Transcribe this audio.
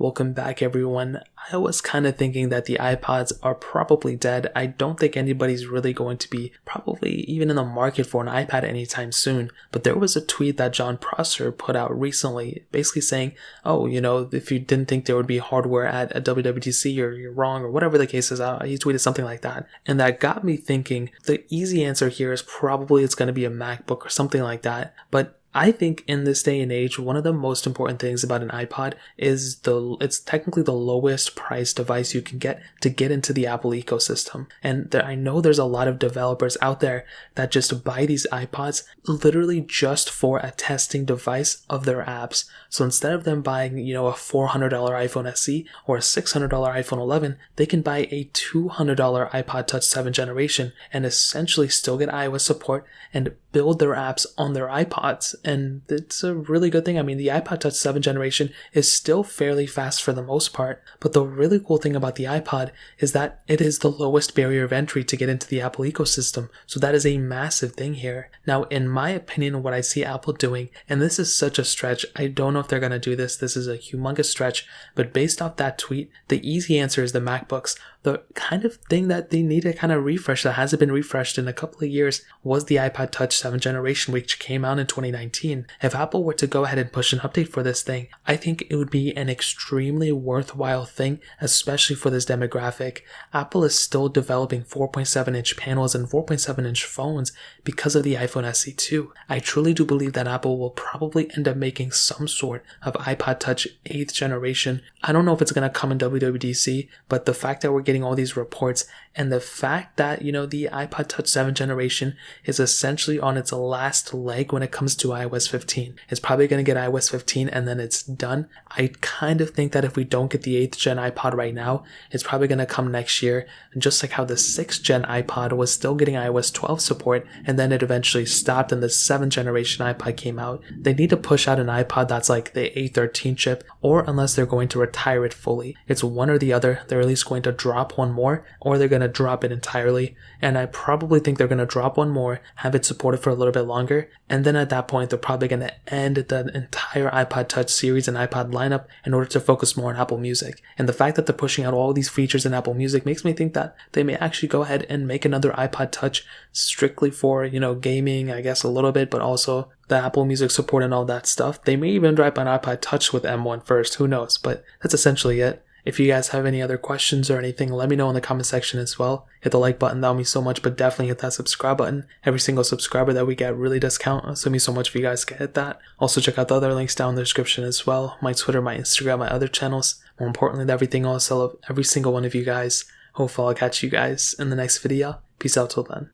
Welcome back, everyone. I was kind of thinking that the iPods are probably dead. I don't think anybody's really going to be probably even in the market for an iPad anytime soon. But there was a tweet that John Prosser put out recently, basically saying, oh, if you didn't think there would be hardware at a WWDC, you're wrong, or whatever the case is. He tweeted something like that. And that got me thinking the easy answer here is probably it's going to be a MacBook or something like that. But I think in this day and age, one of the most important things about an iPod is it's technically the lowest price device you can get to get into the Apple ecosystem. And I know there's a lot of developers out there that just buy these iPods literally just for a testing device of their apps. So instead of them buying, a $400 iPhone SE or a $600 iPhone 11, they can buy a $200 iPod Touch 7th generation and essentially still get iOS support and build their apps on their iPods. And it's a really good thing. I mean, the iPod Touch 7th generation is still fairly fast for the most part, but the really cool thing about the iPod is that it is the lowest barrier of entry to get into the Apple ecosystem. So that is a massive thing here. Now, in my opinion, what I see Apple doing, and this is such a stretch, I don't know if they're going to do this. This is a humongous stretch, but based off that tweet, the easy answer is the MacBooks. The kind of thing that they need to kind of refresh that hasn't been refreshed in a couple of years was the iPod Touch 7th generation, which came out in 2019. If Apple were to go ahead and push an update for this thing, I think it would be an extremely worthwhile thing, especially for this demographic. Apple is still developing 4.7-inch panels and 4.7-inch phones because of the iPhone SE 2. I truly do believe that Apple will probably end up making some sort of iPod Touch 8th generation. I don't know if it's going to come in WWDC, but the fact that we're getting all these reports and the fact that, the iPod Touch 7th generation is essentially on its last leg when it comes to iOS 15. It's probably going to get iOS 15 and then it's done. I kind of think that if we don't get the 8th gen iPod right now, it's probably going to come next year. And just like how the 6th gen iPod was still getting iOS 12 support and then it eventually stopped and the 7th generation iPod came out, they need to push out an iPod that's like the A13 chip, or unless they're going to retire it fully. It's one or the other. They're at least going to drop one more, or they're going to drop it entirely. And I probably think they're going to drop one more, have it supported for a little bit longer, and then at that point they're probably going to end the entire iPod Touch series and iPod lineup in order to focus more on Apple Music. And the fact that they're pushing out all these features in Apple Music makes me think that they may actually go ahead and make another iPod Touch strictly for, gaming, I guess a little bit, but also the Apple Music support and all that stuff. They may even drop an iPod Touch with M1 first, who knows, but that's essentially it. If you guys have any other questions or anything, let me know in the comment section as well. Hit the like button, that would mean so much, but definitely hit that subscribe button. Every single subscriber that we get really does count, so it would mean so much if you guys can hit that. Also check out the other links down in the description as well. My Twitter, my Instagram, my other channels. More importantly, everything else. I love every single one of you guys. Hopefully I'll catch you guys in the next video. Peace out till then.